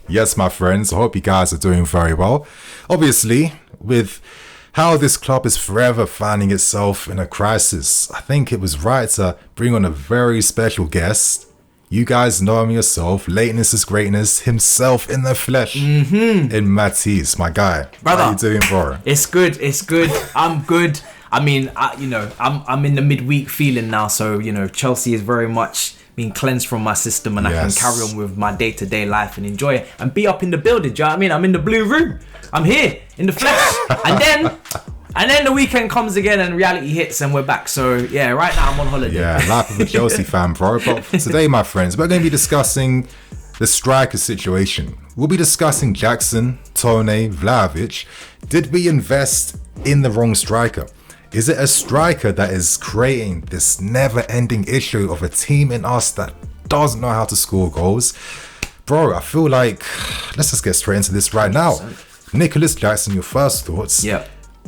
Yes, my friends, I hope you guys are doing very well. Obviously, with how this club is forever finding itself in a crisis, I think it was right to bring on a very special guest. You guys know him yourself, lateness is greatness, himself in the flesh, in Matisse, my guy. Brother, how you doing, bro? It's good, I'm good. I mean, I'm in the midweek feeling now, so, Chelsea is very much being cleansed from my system, and I can carry on with my day-to-day life and enjoy it and be up in the building. Do you know what I mean? I'm in the blue room. I'm here in the flesh. And then the weekend comes again and reality hits and we're back. So yeah, right now I'm on holiday. Yeah, life of a Chelsea fan, bro. But today, my friends, we're going to be discussing the striker situation. We'll be discussing Jackson, Tone, Vlahovic. Did we invest in the wrong striker? Is it a striker that is creating this never-ending issue of a team in us that doesn't know how to score goals? Bro, I feel like, let's just get straight into this right now. 100%. Nicolas Jackson, your first thoughts. Yeah.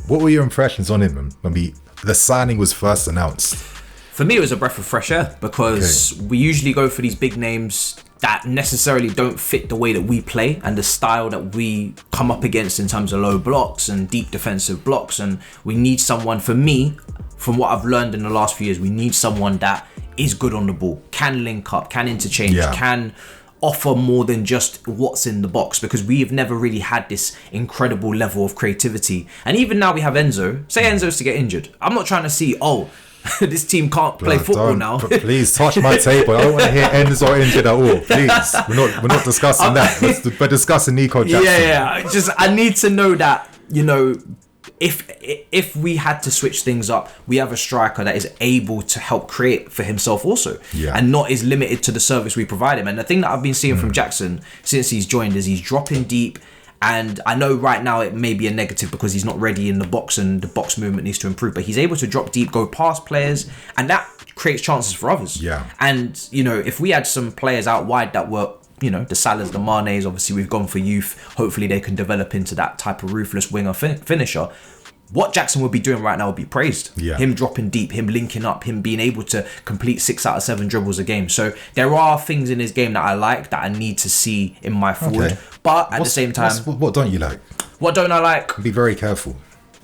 What were your impressions on him when the signing was first announced? For me, it was a breath of fresh air because we usually go for these big names that necessarily don't fit the way that we play and the style that we come up against in terms of low blocks and deep defensive blocks. And we need someone, for me, from what I've learned in the last few years, we need someone that is good on the ball, can link up, can interchange, can offer more than just what's in the box, because we have never really had this incredible level of creativity. And even now we have Enzo. Say Enzo's to get injured. I'm not trying to see, this team can't play football now. Please touch my table. I don't want to hear Enzo injured at all. Please, we're not discussing that. We're discussing Nico Jackson. Yeah. I need to know that, if we had to switch things up, we have a striker that is able to help create for himself also, and not is limited to the service we provide him. And the thing that I've been seeing from Jackson since he's joined is he's dropping deep. And I know right now it may be a negative because he's not ready in the box and the box movement needs to improve, but he's able to drop deep, go past players, and that creates chances for others. Yeah. And, if we had some players out wide that were, the Salahs, the Manes, obviously we've gone for youth. Hopefully they can develop into that type of ruthless winger finisher. What Jackson would be doing right now would be praised. Yeah. Him dropping deep, him linking up, him being able to complete 6 out of 7 dribbles a game. So there are things in his game that I like, that I need to see in my forward. Okay. But at the same time... What don't you like? What don't I like? Be very careful.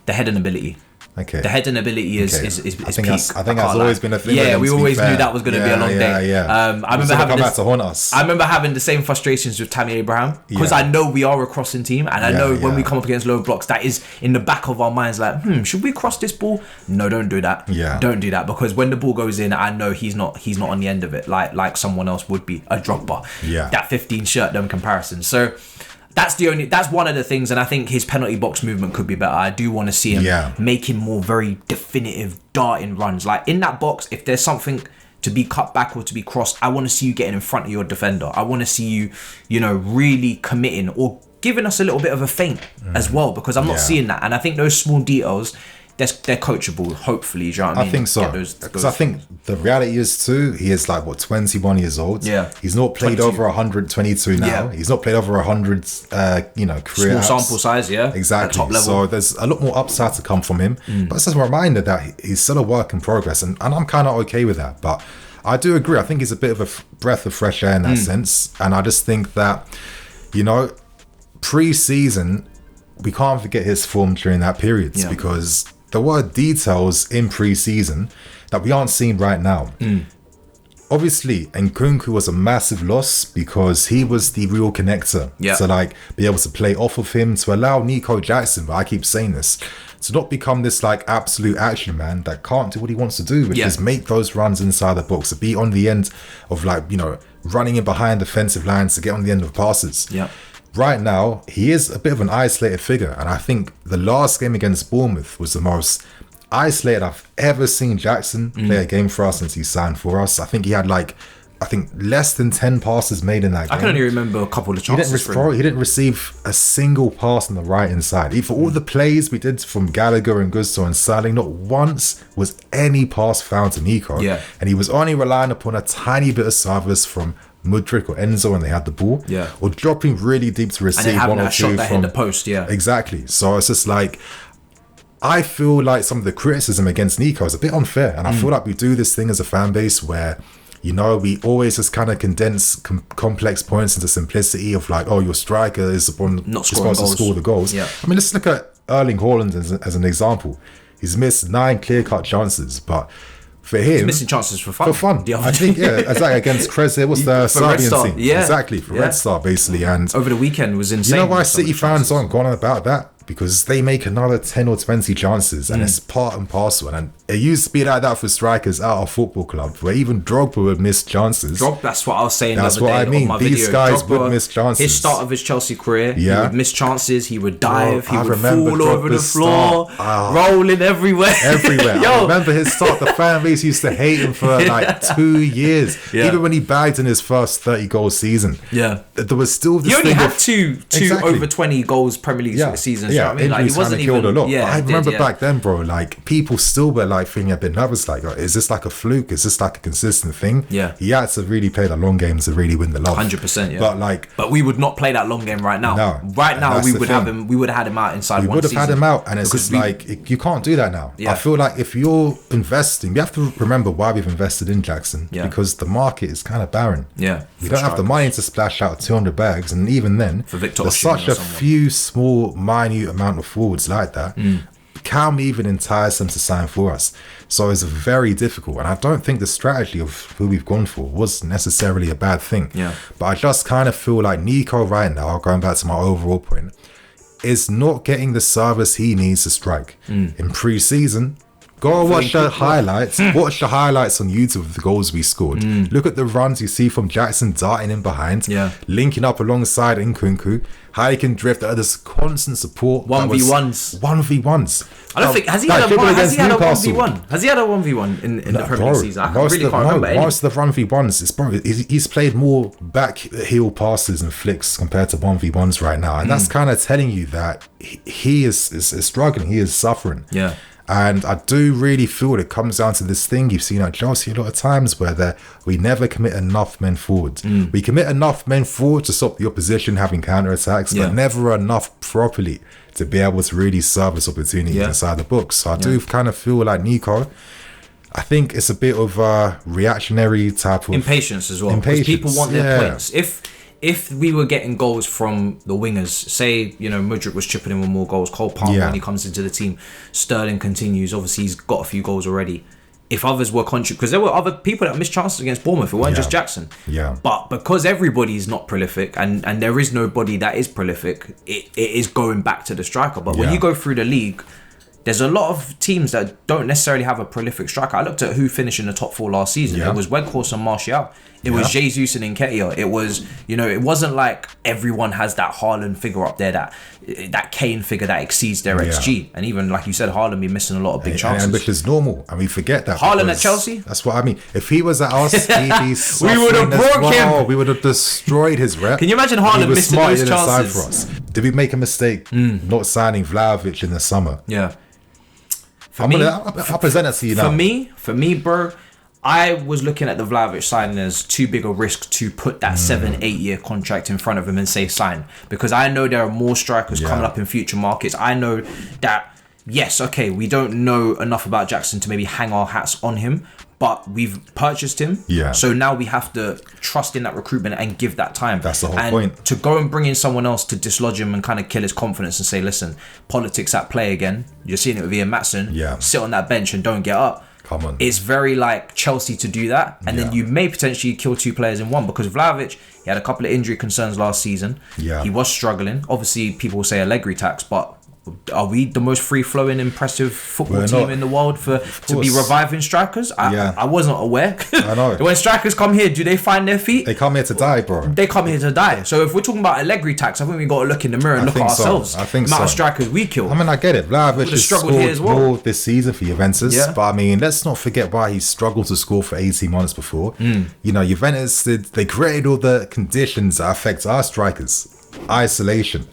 The heading ability. Okay. The heading ability is peak. I think that's always been a thing. Yeah, we always knew that was going to be a long day. Yeah. I remember having the same frustrations with Tammy Abraham, because I know we are a crossing team, and I know when we come up against low blocks, that is in the back of our minds like, should we cross this ball? No, don't do that. Yeah. Don't do that, because when the ball goes in, I know he's not on the end of it like someone else would be, a Drogba. Yeah. That 15 shirt, them comparisons. So that's one of the things, and I think his penalty box movement could be better. I do want to see him making more very definitive darting runs. Like in that box, if there's something to be cut back or to be crossed, I want to see you getting in front of your defender. I want to see you, really committing or giving us a little bit of a feint as well, because I'm not seeing that. And I think those small details, they're coachable, hopefully. Do you know what I mean? I think so. Because I think the reality is too, he is 21 years old. Yeah. He's not played 22. over 122 now. Yeah. He's not played over 100, career small sample size, yeah. Exactly. At top level. So there's a lot more upside to come from him. But it's just a reminder that he's still a work in progress. And I'm kind of okay with that. But I do agree. I think he's a bit of a breath of fresh air in that sense. And I just think that, pre-season, we can't forget his form during that period, because there were details in pre-season that we aren't seeing right now. Obviously, Nkunku was a massive loss because he was the real connector to be able to play off of him, to allow Nico Jackson, but I keep saying this, to not become this absolute action man that can't do what he wants to do, which is make those runs inside the box, to be on the end of running in behind defensive lines to get on the end of passes. Right now, he is a bit of an isolated figure, and I think the last game against Bournemouth was the most isolated I've ever seen Jackson play a game for us since he signed for us. I think he had less than 10 passes made in that game. I can only remember a couple of chances. He didn't receive a single pass on the right hand side. For all the plays we did from Gallagher and Gusto and Sterling, not once was any pass found to Nico. Yeah. And he was only relying upon a tiny bit of service from Mudryk or Enzo when they had the ball, or dropping really deep to receive one or two from the post. Exactly. So it's just I feel like some of the criticism against Nico is a bit unfair, and I feel like we do this thing as a fan base where we always just kind of condense complex points into simplicity of like, oh, your striker is supposed to score the goals. Yeah. I mean, let's look at Erling Haaland as an example. He's missed 9 clear-cut chances, but for him, he's missing chances for fun. I think, exactly, against Kreze, what's the Serbian team? Yeah. Exactly, for Red Star, basically. And over the weekend was insane. You know why City fans aren't gone on about that? Because they make another 10 or 20 chances, and it's part and parcel. And it used to be like that for strikers at our football club, where even Drogba would miss chances. That's what I was saying. That's what I mean. These guys would miss chances. His start of his Chelsea career, he would miss chances. He would dive. He would fall over the floor, rolling everywhere. I remember his start. The fan base used to hate him for like 2 years. Even when he bagged in his first 30-goal season. There was still this. He only had two over 20 goals Premier League seasons. Yeah, I mean, like, he wasn't killed even a lot. But I remember back then, bro, like people still were like thinking a bit nervous, like, is this like a fluke? Is this like a consistent thing? Yeah. He had to really play the long games to really win the love. 100%, yeah. But we would not play that long game right now. No. Right now we would have him. We would have had him out inside we one would have season. had him out, and it's just you can't do that now. I feel like if you're investing, you have to remember why we've invested in Jackson, because the market is kind of barren. We don't have the money to splash out 200 bags, and even then, for Victor there's such a few small, minute amount of forwards like that. Can we even entice them to sign for us? So it's very difficult, and I don't think the strategy of who we've gone for was necessarily a bad thing. But I just kind of feel like Nico right now, going back to my overall point, is not getting the service he needs to strike. In pre-season, go and watch the highlights. Watch the highlights on YouTube of the goals we scored. Look at the runs you see from Jackson darting in behind, linking up alongside Nkunku. How he can drift. There's constant support. 1v1s. 1v1s. I don't think has he had a 1v1? Has he had a 1v1 in the Premier League season? I really can't remember any. Most of the 1v1s, he's played more back heel passes and flicks compared to 1v1s right now, and that's kind of telling you that he is struggling. He is suffering. And I do really feel it comes down to this thing you've seen at Chelsea a lot of times where we never commit enough men forward. We commit enough men forward to stop the opposition having counter-attacks, but never enough properly to be able to really service opportunities inside the box. So I do kind of feel like Nico, I think it's a bit of a reactionary type of... impatience as well. Because people want their points. If we were getting goals from the wingers, say, Mudryk was chipping in with more goals, Cole Palmer when he comes into the team, Sterling continues, obviously he's got a few goals already. If others were contributing, because there were other people that missed chances against Bournemouth, it weren't just Jackson. But because everybody's not prolific and there is nobody that is prolific, it is going back to the striker. But when you go through the league, there's a lot of teams that don't necessarily have a prolific striker. I looked at who finished in the top 4 last season. It was Weghorst and Martial. It was Jesus and Nketiah. It was, it wasn't like everyone has that Haaland figure up there, that Kane figure that exceeds their XG. And even, like you said, Haaland be missing a lot of big chances. And which is normal. And we forget that. Haaland at Chelsea? That's what I mean. If he was at us, he'd be we would have broke him. We would have destroyed his rep. Can you imagine Haaland missing those chances? For us. Did we make a mistake not signing Vlahovic in the summer? I'll present it to you now. For me, bro, I was looking at the Vlahovic signing as too big a risk to put that 7-8 year contract in front of him and say sign, because I know there are more strikers coming up in future markets. I know that, yes, okay, we don't know enough about Jackson to maybe hang our hats on him, but we've purchased him. So now we have to trust in that recruitment and give that time. That's the whole point. To go and bring in someone else to dislodge him and kind of kill his confidence and say, listen, politics at play again. You're seeing it with Ian Maatson. Sit on that bench and don't get up. Come on. It's very like Chelsea to do that, and then you may potentially kill 2 players in one, because Vlahovic, he had a couple of injury concerns last season. He was struggling. Obviously, people will say Allegri tax, but are we the most free-flowing, impressive football team in the world to be reviving strikers? I wasn't aware. I know. When strikers come here, do they find their feet? They come here to die, bro. They come here to die. So if we're talking about Allegri tax, I think we got to look in the mirror and look at ourselves. I think the amount of strikers we kill. I mean, I get it. Vlahovic has scored more this season for Juventus, but I mean, let's not forget why he struggled to score for 18 months before. Juventus, they created all the conditions that affect our strikers. Isolation,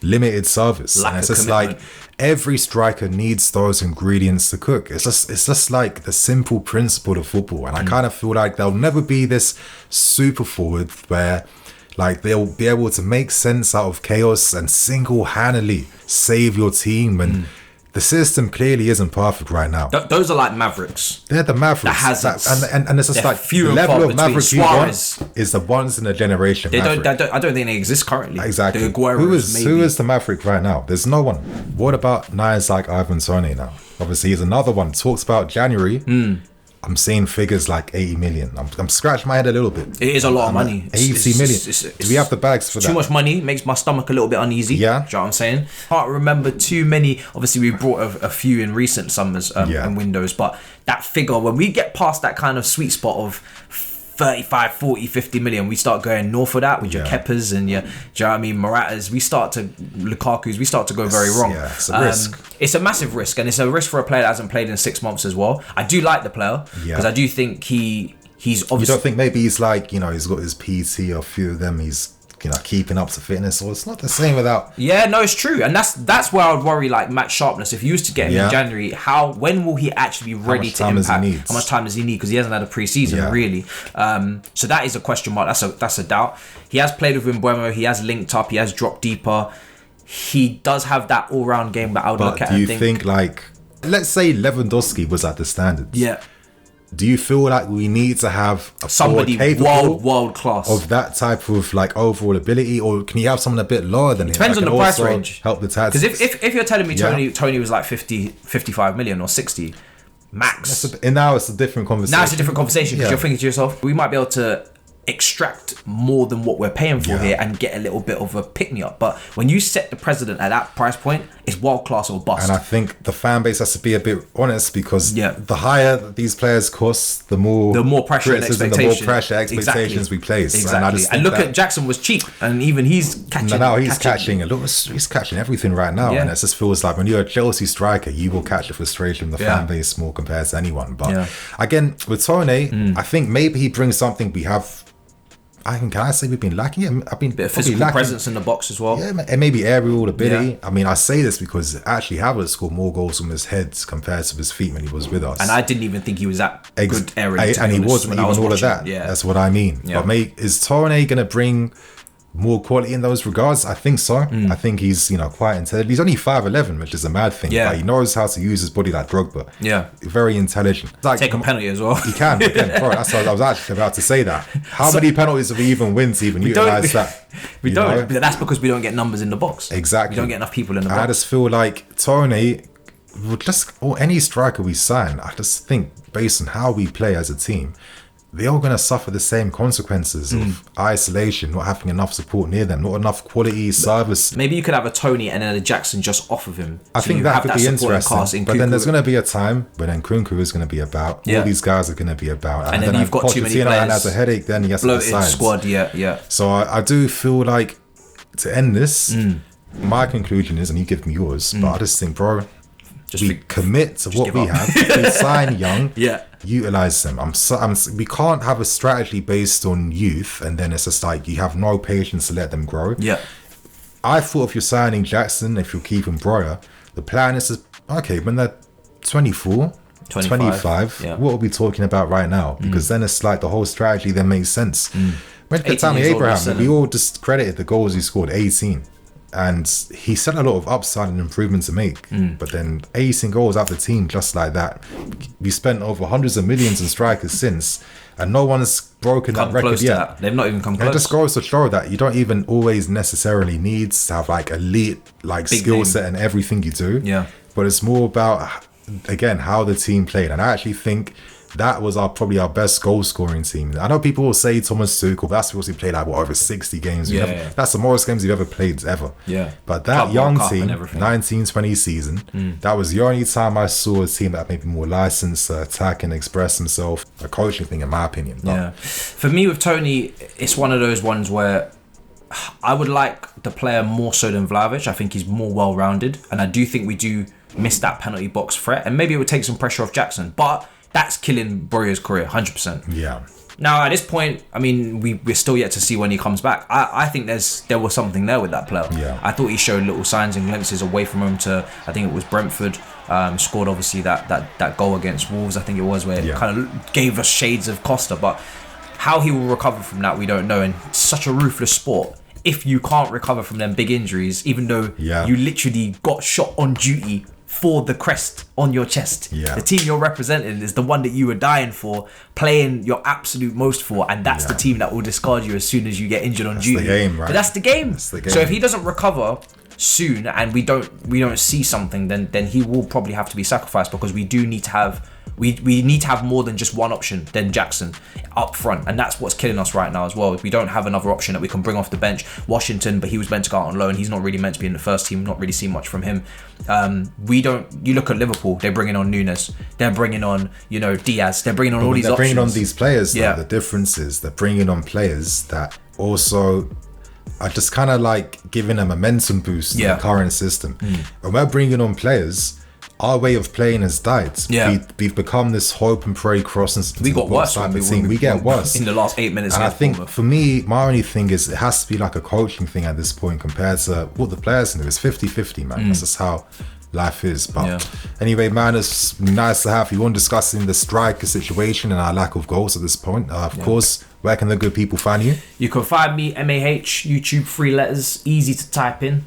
limited service, and it's just like every striker needs those ingredients to cook. It's just like the simple principle of football, and I kind of feel like there'll never be this super forward where like they'll be able to make sense out of chaos and single-handedly save your team and the system clearly isn't perfect right now. Those are like Mavericks. They're the Mavericks. The hazards. And it's just They're like few the and level far of Maverick you Suarez. want is the once in a generation I Maverick. don't think they exist currently. Exactly. The Agueros, Who is the Maverick right now? There's no one. What about guys like Ivan Toney now? Obviously, he's another one. Talks about January. I'm seeing figures like 80 million. I'm scratching my head a little bit. It is a lot of money. 80 million. Do we have the bags for that? Too much money makes my stomach a little bit uneasy. Yeah. Do you know what I'm saying? Can't remember too many. Obviously, we brought a few in recent summers and windows, but that figure, when we get past that kind of sweet spot of 35, 40, 50 million, we start going north of that with your Kepas and your, do you know what I mean, Moratas, Lukaku's, we start to go very wrong. Yeah, it's a risk. It's a massive risk, and it's a risk for a player that hasn't played in 6 months as well. I do like the player, because I do think he's obviously... You don't think maybe he's like, he's got his PT, or a few of them, he's keeping up to fitness, or it's not the same without... Yeah, no, it's true. And that's where I would worry, like, match sharpness. If you used to get him in January, when will he actually be ready to impact? How much time does he need? Because he hasn't had a pre-season, really. So that is a question mark. That's a doubt. He has played with Mbeumo. He has linked up. He has dropped deeper. He does have that all-round game that I would look at. Do you think, like, let's say Lewandowski was at the standards. Yeah. Do you feel like we need to have somebody capable world class of that type of like overall ability, or can you have someone a bit lower than him? Depends on the price range. Help the tactics. Because if you're telling me Tony was like 50, 55 million or 60 max, and now it's a different conversation. Now it's a different conversation because you're thinking to yourself, we might be able to extract more than what we're paying for here and get a little bit of a pick me up. But when you set the precedent at that price point, it's world class or bust. And I think the fan base has to be a bit honest, because the higher these players cost, the more pressure and expectations, the more pressure expectations we place. Exactly. And look at Jackson was cheap, and even he's catching. Now he's catching he's catching everything right now, and it just feels like when you're a Chelsea striker, you will catch the frustration of the fan base more compared to anyone. But again, with Tony, I think maybe he brings something we have. Can I say we've been lacking? I've been bit of physical presence in the box as well. Yeah, and maybe aerial ability. I mean, I say this because actually Havertz scored more goals from his head compared to his feet when he was with us. And I didn't even think he was that good aerial. And he wasn't even all of that. Yeah, that's what I mean. Yeah. But mate, is Torre gonna bring more quality in those regards? I think so. I think he's quite intelligent. He's only 5'11", which is a mad thing. Yeah, but he knows how to use his body like Drogba. Yeah, very intelligent. Like, take a penalty as well. He can. Again, bro, that's what I was actually about to say. That how many penalties do we even win to even utilize that? We don't. That's because we don't get numbers in the box. Exactly. We don't get enough people in the box. I just feel like Tony, or any striker we sign, I just think based on how we play as a team, they're all going to suffer the same consequences of isolation, not having enough support near them, not enough quality service. Maybe you could have a Tony and then a Jackson just off of him. I think that could be interesting. But then there's going to be a time when Nkunku is going to be about. All these guys are going to be about. And then you've got too many players. And has a headache, then he has to decide. Squad, yeah. So I do feel like, to end this, my conclusion is, and you give me yours, but I just think, bro, we commit to what we have. We sign young. Utilize them. We can't have a strategy based on youth, and then it's just like you have no patience to let them grow. I thought if you're signing Jackson, if you're keeping Breuer, the plan is to, when they're 24, 25, what are we talking about right now? Because then it's like the whole strategy then makes sense. When Tammy Abraham, we all just credited the goals he scored, 18. And he set a lot of upside and improvement to make, but then 18 goals out the team just like that. We spent over hundreds of millions in strikers since, and no one's broken that record yet. They've not even come close. It just goes to show that you don't even always necessarily need to have like elite skill set and everything you do. But it's more about, again, how the team played. And I actually think that was probably our best goal scoring team. I know people will say Thomas Tuchel, but that's because he played over 60 games. That's the most games you've ever played ever. But that young team, 1920 season, that was the only time I saw a team that maybe more licensed to attack and express himself. A coaching thing, in my opinion. For me with Tony, it's one of those ones where I would like the player more so than Vlahovic. I think he's more well-rounded, and I do think we do miss that penalty box threat, and maybe it would take some pressure off Jackson, but that's killing Breuer's career, 100%. Now, at this point, I mean, we're still yet to see when he comes back. I think there was something there with that player. I thought he showed little signs and glimpses away from home to, I think it was Brentford, scored obviously that goal against Wolves, I think it was, where it kind of gave us shades of Costa. But how he will recover from that, we don't know. And it's such a ruthless sport. If you can't recover from them big injuries, even though you literally got shot on duty for the crest on your chest. Yeah. The team you're representing is the one that you were dying for, playing your absolute most for, and that's the team that will discard you as soon as you get injured on duty. That's the game, right? But that's the game. That's the game. So if he doesn't recover soon and we don't see something, then he will probably have to be sacrificed, because we do need to have we need to have more than just one option than Jackson up front, and that's what's killing us right now as well. We don't have another option that we can bring off the bench. Washington, but he was meant to go out on loan. He's not really meant to be in the first team. Not really seen much from him. You look at Liverpool. They're bringing on Nunes. They're bringing on Diaz. They're bringing on all these options. They're bringing on these players. Yeah. The difference is they're bringing on players that also are just kind of like giving a momentum boost to the current system. And we're bringing on players. Our way of playing has died. We've become this hope and pray crossing. We got worse. We get worse in the last 8 minutes. And I think for me, my only thing is it has to be like a coaching thing at this point compared to what the players can do. It's 50-50, man. That's just how life is. But anyway, man, it's nice to have you on discussing the striker situation and our lack of goals at this point. Of course, where can the good people find you? You can find me, MAH, YouTube, 3 letters, easy to type in.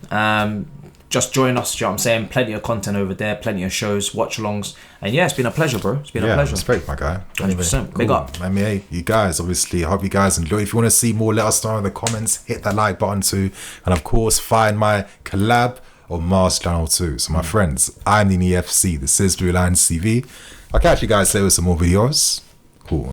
Just join us, you know what I'm saying? Plenty of content over there, plenty of shows, watch-alongs. And yeah, it's been a pleasure, bro. It's been a pleasure. Respect, my guy. 100%. Anyway, Big up. I mean, hey, you guys, obviously, I hope you guys enjoy. If you want to see more, let us know in the comments. Hit that like button too. And of course, find my collab on Mars channel too. So my friends, I'm the EFC. This is BlueLionsTV. I'll catch you guys later with some more videos.